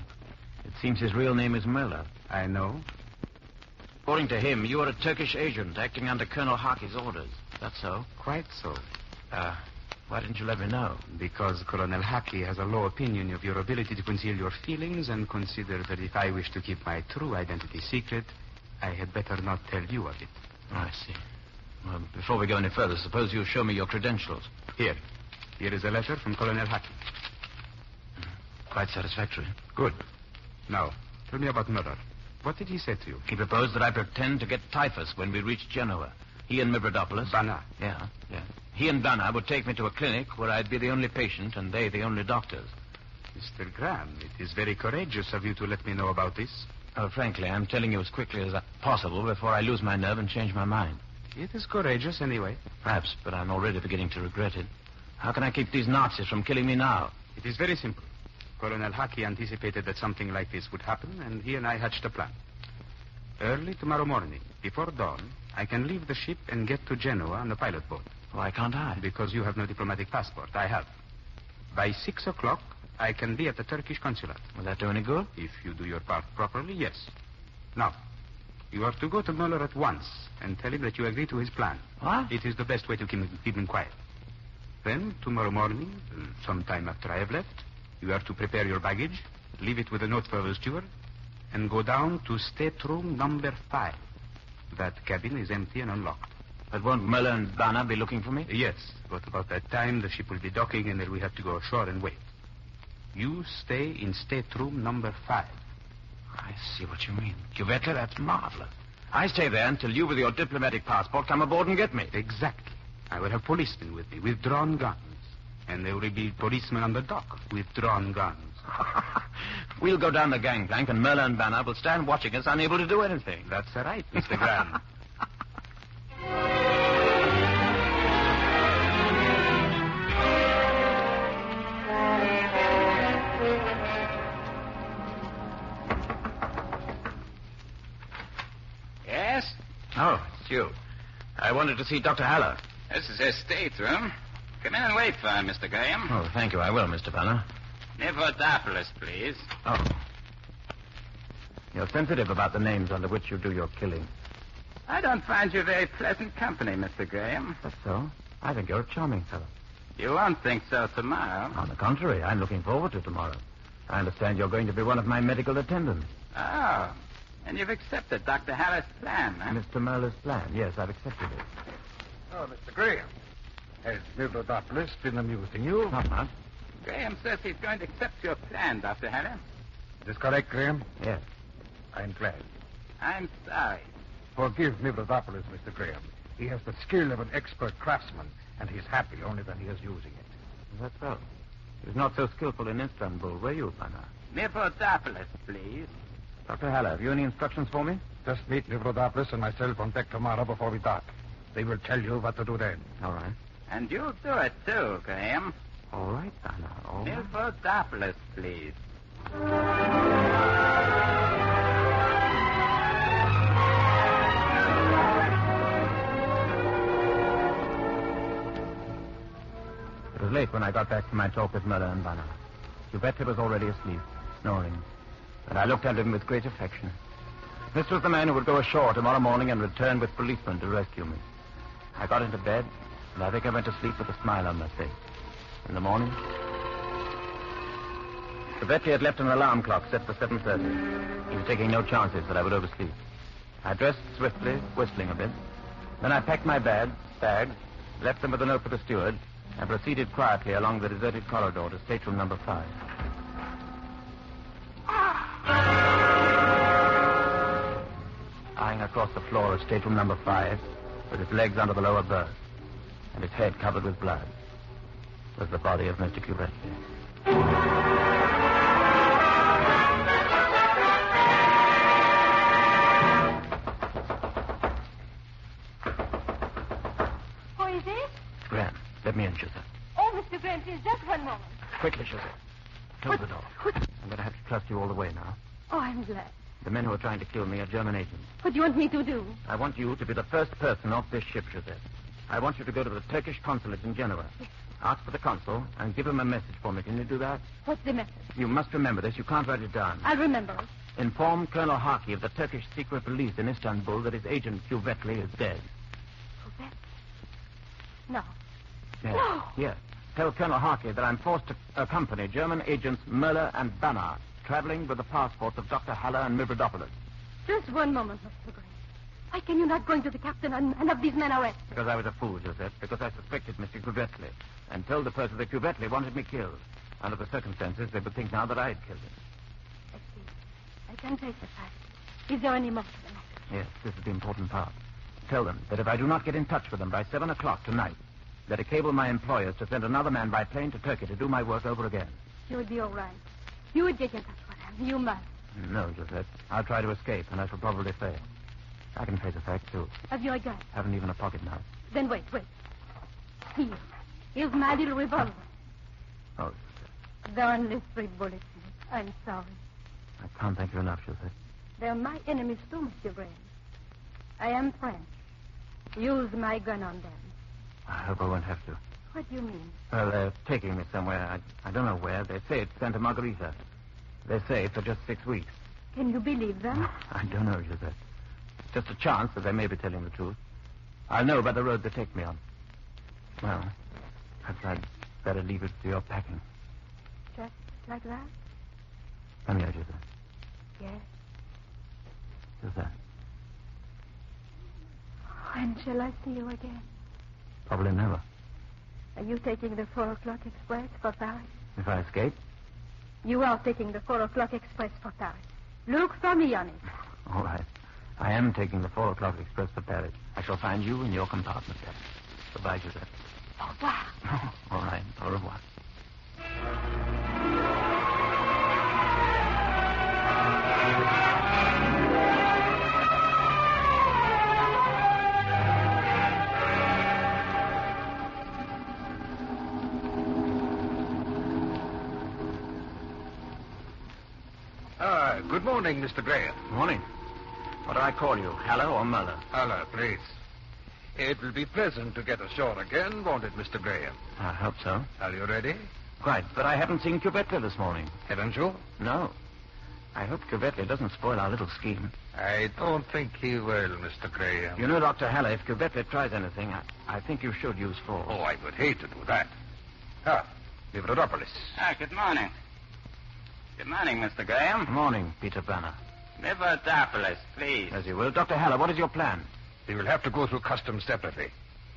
It seems his real name is Muller. I know. According to him, you are a Turkish agent acting under Colonel Haki's orders. That's so? Quite so. Why didn't you let me know? Because Colonel Haki has a low opinion of your ability to conceal your feelings and considered that if I wish to keep my true identity secret, I had better not tell you of it. I see. Well, before we go any further, suppose you show me your credentials. Here is a letter from Colonel Haki. Quite satisfactory. Good. Now, tell me about Muller. What did he say to you? He proposed that I pretend to get typhus when we reach Genoa. He and Mavrodopoulos. Bana. Yeah. He and Bana would take me to a clinic where I'd be the only patient and they the only doctors. Mr. Graham, it is very courageous of you to let me know about this. Oh, frankly, I'm telling you as quickly as possible before I lose my nerve and change my mind. It is courageous anyway. Perhaps, but I'm already beginning to regret it. How can I keep these Nazis from killing me now? It is very simple. Colonel Haki anticipated that something like this would happen, and he and I hatched a plan. Early tomorrow morning, before dawn, I can leave the ship and get to Genoa on the pilot boat. Why can't I? Because you have no diplomatic passport. I have. By 6 o'clock, I can be at the Turkish consulate. Will that do any good? If you do your part properly, yes. Now, you are to go to Muller at once and tell him that you agree to his plan. What? It is the best way to keep him quiet. Then, tomorrow morning, sometime after I have left, you are to prepare your baggage, leave it with a note for the steward, and go down to stateroom number 5. That cabin is empty and unlocked. But won't Muller and Bana be looking for me? Yes, but about that time, the ship will be docking and then we have to go ashore and wait. You stay in stateroom number 5. I see what you mean. Couvetley, that's marvelous. I stay there until you with your diplomatic passport come aboard and get me. Exactly. I will have policemen with me with drawn guns. And there will be policemen on the dock with drawn guns. We'll go down the gangplank and Muller and Bana will stand watching us, unable to do anything. That's right, Mr. Graham. Yes? Oh, it's you. I wanted to see Dr. Haller. This is his stateroom. Come in and wait for him, Mr. Graham. Oh, thank you. I will, Mr. Bana. Mavrodopoulos, please. Oh. You're sensitive about the names under which you do your killing. I don't find you very pleasant company, Mr. Graham. That's so. I think you're a charming fellow. You won't think so tomorrow. On the contrary, I'm looking forward to tomorrow. I understand you're going to be one of my medical attendants. Oh. And you've accepted Dr. Haller's plan, huh? Mr. Muller's plan. Yes, I've accepted it. Oh, Mr. Graham. Has Mavrodopoulos been amusing you? Not much. Graham says he's going to accept your plan, Dr. Haller. Is this correct, Graham? Yes. I'm glad. I'm sorry. Forgive Mavrodopoulos, Mr. Graham. He has the skill of an expert craftsman, and he's happy only when he is using it. That's so. He was not so skillful in Istanbul, were you, Bana? Mavrodopoulos, please. Dr. Haller, have you any instructions for me? Just meet Mavrodopoulos and myself on deck tomorrow before we dock. They will tell you what to do then. All right. And you'll do it, too, Graham. All right, Bana. All right. Mavrodopoulos, please. was late when I got back from my talk with Marlowe and Banner. Giuseppe was already asleep, snoring, and I looked at him with great affection. This was the man who would go ashore tomorrow morning and return with policemen to rescue me. I got into bed, and I think I went to sleep with a smile on my face. In the morning, Giuseppe had left an alarm clock set for 7:30. He was taking no chances that I would oversleep. I dressed swiftly, whistling a bit. Then I packed my bags, left them with a note for the steward, and proceeded quietly along the deserted corridor to stateroom number 5. Lying across the floor of stateroom number 5, with his legs under the lower berth, and his head covered with blood, was the body of Mr. Giuseppe. Let me in, Joseph. Oh, Mr. Graham, please, just one moment. Quickly, Joseph. Close the door. I'm going to have to trust you all the way now. Oh, I'm glad. The men who are trying to kill me are German agents. What do you want me to do? I want you to be the first person off this ship, Joseph. I want you to go to the Turkish consulate in Genoa. Ask for the consul and give him a message for me. Can you do that? What's the message? You must remember this. You can't write it down. I'll remember it. Inform Colonel Harkey of the Turkish secret police in Istanbul that his agent, Giuseppe, is dead. Giuseppe? No. Yes. No. Yes. Tell Colonel Harkey that I'm forced to accompany German agents Marlowe and Banner, traveling with the passports of Dr. Haller and Mavrodopoulos. Just one moment, Mr. Graham. Why can you not go into the captain and have these men arrested? Because I was a fool, Joseph. Because I suspected Mr. Giuseppe and told the person that Giuseppe wanted me killed. Under the circumstances, they would think now that I had killed him. I see. I can take the fact. Is there any more to the matter? Yes, this is the important part. Tell them that if I do not get in touch with them by 7 o'clock tonight, let it cable my employers to send another man by plane to Turkey to do my work over again. You'll be all right. You would get in touch with him. You must. No, Joseph. I'll try to escape, and I shall probably fail. I can face a fact, too. Have you a gun? Haven't even a pocket knife. Then wait. Here. Here's my little revolver. Oh, Joseph. There are only 3 bullets in it. I'm sorry. I can't thank you enough, Joseph. They're my enemies, too, Mr. Graham. I am French. Use my gun on them. I hope I won't have to. What do you mean? Well, they're taking me somewhere. I don't know where. They say it's Santa Margherita. They say for just 6 weeks. Can you believe them? I don't know, Joseph. It's just a chance that they may be telling the truth. I'll know by the road they take me on. Well, perhaps I'd better leave it to your packing. Just like that? Come here, Joseph. Yes. Joseph. When shall I see you again? Probably never. Are you taking the 4 o'clock express for Paris? If I escape? You are taking the 4 o'clock express for Paris. Look for me on it. All right. I am taking the 4 o'clock express for Paris. I shall find you in your compartment there. Goodbye, Joseph. Au revoir. All right. Au revoir. Good morning, Mr. Graham. Morning. What do I call you, Haller or Marlowe? Haller, please. It will be pleasant to get ashore again, won't it, Mr. Graham? I hope so. Are you ready? Quite, but I haven't seen Giuseppe this morning. Haven't you? No. I hope Giuseppe doesn't spoil our little scheme. I don't think he will, Mr. Graham. You know, Dr. Haller, if Giuseppe tries anything, I think you should use force. Oh, I would hate to do that. Mavrodopoulos. Good morning. Good morning, Mr. Graham. Good morning, Peter Banner. Mavrodopoulos, please. As you will. Dr. Haller, what is your plan? We will have to go through customs separately.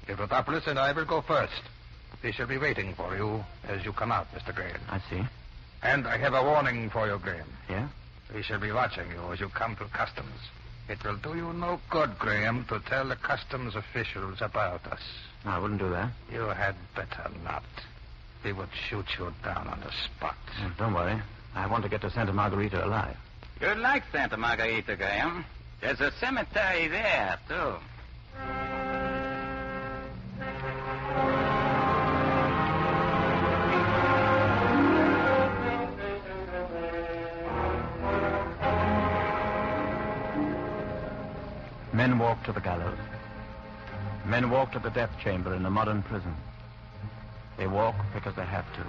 Mavrodopoulos and I will go first. They shall be waiting for you as you come out, Mr. Graham. I see. And I have a warning for you, Graham. Yeah? We shall be watching you as you come through customs. It will do you no good, Graham, to tell the customs officials about us. No, I wouldn't do that. You had better not. They would shoot you down on the spot. Don't worry. I want to get to Santa Margherita alive. You'd like Santa Margherita, Graham. There's a cemetery there, too. Men walk to the gallows. Men walk to the death chamber in a modern prison. They walk because they have to.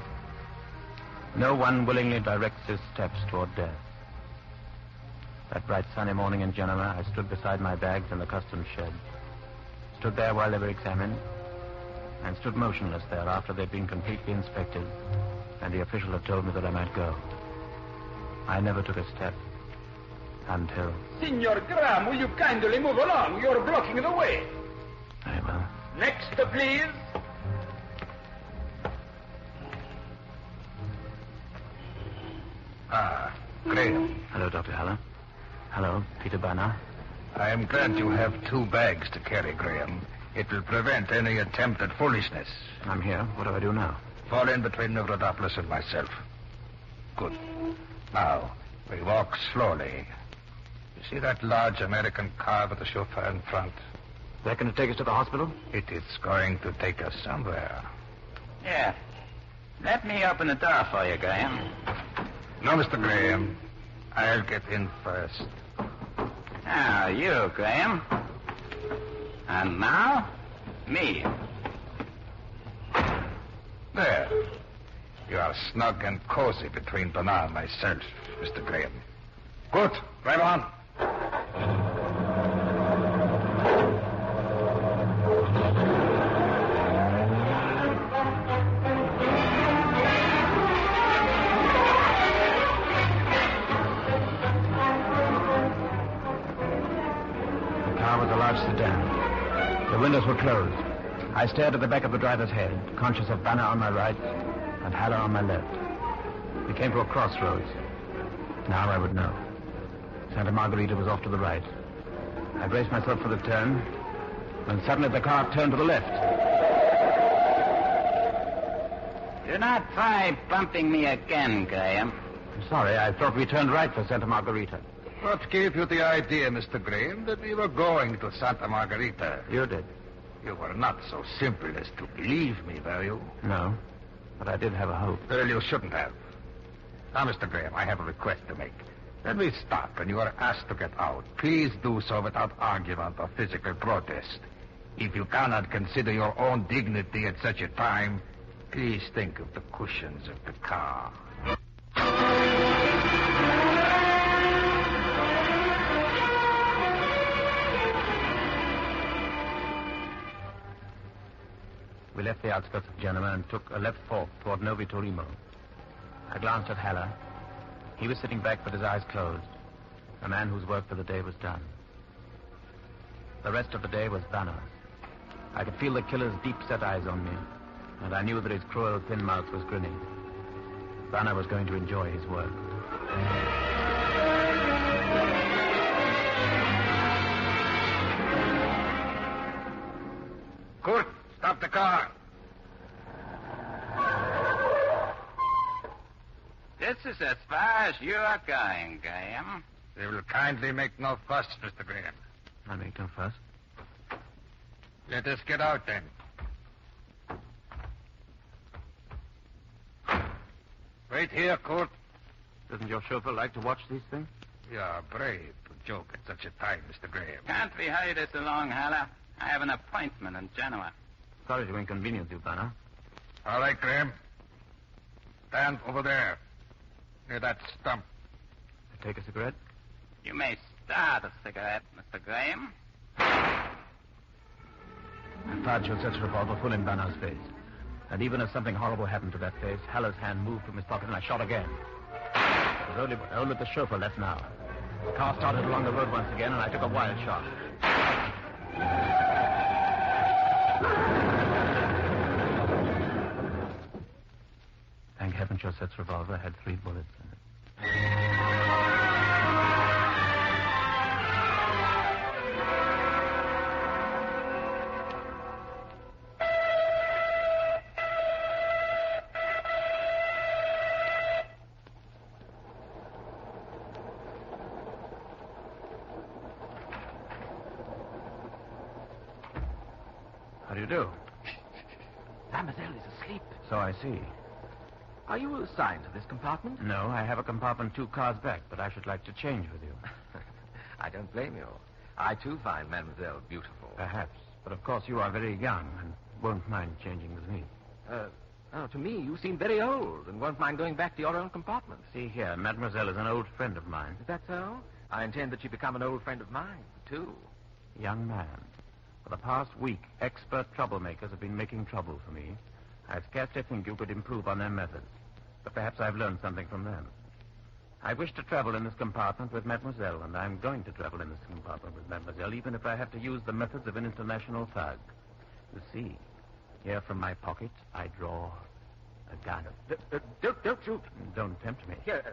No one willingly directs his steps toward death. That bright sunny morning in Genoa, I stood beside my bags in the customs shed. Stood there while they were examined, and stood motionless there after they'd been completely inspected, and the official had told me that I might go. I never took a step until... Signor Graham, will you kindly move along? You're blocking the way. Very well. Next, please. Graham. Hello, Dr. Haller. Hello, Peter Banner. I am glad you have 2 bags to carry, Graham. It will prevent any attempt at foolishness. I'm here. What do I do now? Fall in between Mavrodopoulos and myself. Good. Now, we walk slowly. You see that large American car with the chauffeur in front? That going to take us to the hospital? It is going to take us somewhere. Yeah. Let me open the door for you, Graham. No, Mr. Graham. I'll get in first. Now, you, Graham. And now, me. There. You are snug and cozy between Bernard and myself, Mr. Graham. Good. Drive on. Sedan. The windows were closed. I stared at the back of the driver's head, conscious of Banner on my right and Haller on my left. We came to a crossroads. Now I would know. Santa Margherita was off to the right. I braced myself for the turn, when suddenly the car turned to the left. Do not try bumping me again, Graham. I'm sorry, I thought we turned right for Santa Margherita. What gave you the idea, Mr. Graham, that we were going to Santa Margherita? You did. You were not so simple as to believe me, were you? No, but I did have a hope. Well, you shouldn't have. Now, Mr. Graham, I have a request to make. When we stop and you are asked to get out, please do so without argument or physical protest. If you cannot consider your own dignity at such a time, please think of the cushions of the car. We left the outskirts of Genoa and took a left fork toward Novi Torino. I glanced at Haller. He was sitting back with his eyes closed, a man whose work for the day was done. The rest of the day was Banner's. I could feel the killer's deep-set eyes on me, and I knew that his cruel, thin mouth was grinning. Banner was going to enjoy his work. Kurt, stop the car. This is as far as you are going, Graham. They will kindly make no fuss, Mr. Graham. I'll make no fuss. Let us get out, then. Wait here, Kurt. Doesn't your chauffeur like to watch these things? You are brave to joke at such a time, Mr. Graham. Can't we hurry this along, Haller? I have an appointment in Genoa. Sorry to inconvenience you, Banner. All right, Graham. Stand over there, near that stump. Take a cigarette? You may start a cigarette, Mr. Graham. I fired Josette's revolver full in Banner's face. And even as something horrible happened to that face, Haller's hand moved from his pocket and I shot again. It was only the chauffeur left now. The car started along the road once again and I took a wild shot. Thank heaven Josette's revolver had 3 bullets in it. How do you do? Mademoiselle is asleep. So I see. Are you assigned to this compartment? No, I have a compartment 2 cars back, but I should like to change with you. I don't blame you. I, too, find Mademoiselle beautiful. Perhaps. But of course you are very young and won't mind changing with me. Oh, to me, you seem very old and won't mind going back to your own compartment. See here, Mademoiselle is an old friend of mine. Is that so? I intend that you become an old friend of mine, too. Young man, for the past week, expert troublemakers have been making trouble for me. I scarcely think you could improve on their methods, but perhaps I've learned something from them. I wish to travel in this compartment with Mademoiselle, and I'm going to travel in this compartment with Mademoiselle, even if I have to use the methods of an international thug. You see, here from my pocket, I draw a gun. Don't shoot. Don't tempt me. Here,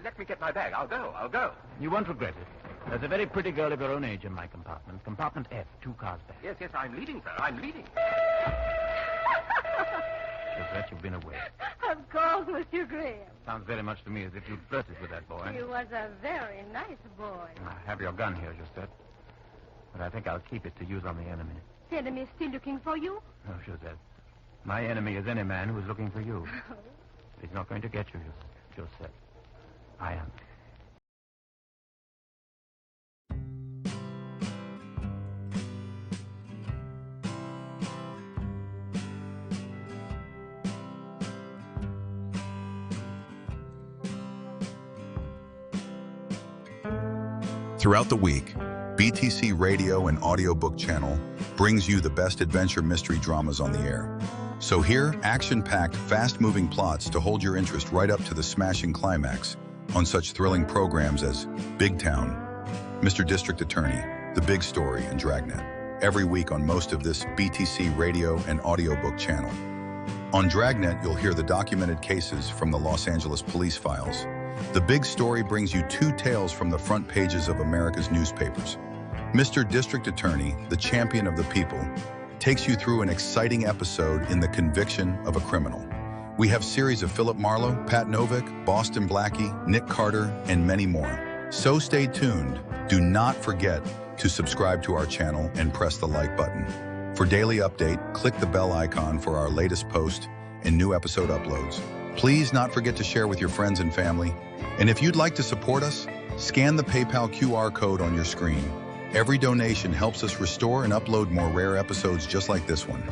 let me get my bag. I'll go. You won't regret it. There's a very pretty girl of your own age in my compartment. Compartment F, 2 cars back. Yes, I'm leaving, sir. I'm leaving. Regret you've been away. Of course, Monsieur Graham. Sounds very much to me as if you'd flirted with that boy. He was a very nice boy. I have your gun here, Josette. But I think I'll keep it to use on the enemy. The enemy is still looking for you? No, Josette. My enemy is any man who's looking for you. He's not going to get you, Josette. I am. Throughout the week, BTC Radio and Audiobook Channel brings you the best adventure mystery dramas on the air. So here, action-packed, fast-moving plots to hold your interest right up to the smashing climax on such thrilling programs as Big Town, Mr. District Attorney, The Big Story, and Dragnet, every week on most of this BTC Radio and Audiobook Channel. On Dragnet, you'll hear the documented cases from the Los Angeles police files. The Big Story brings you 2 tales from the front pages of America's newspapers. Mr. District Attorney, the champion of the people, takes you through an exciting episode in the conviction of a criminal. We have series of Philip Marlowe, Pat Novick, Boston Blackie, Nick Carter, and many more. So stay tuned. Do not forget to subscribe to our channel and press the like button. For daily update, click the bell icon for our latest post and new episode uploads. Please not forget to share with your friends and family. And if you'd like to support us, scan the PayPal QR code on your screen. Every donation helps us restore and upload more rare episodes just like this one.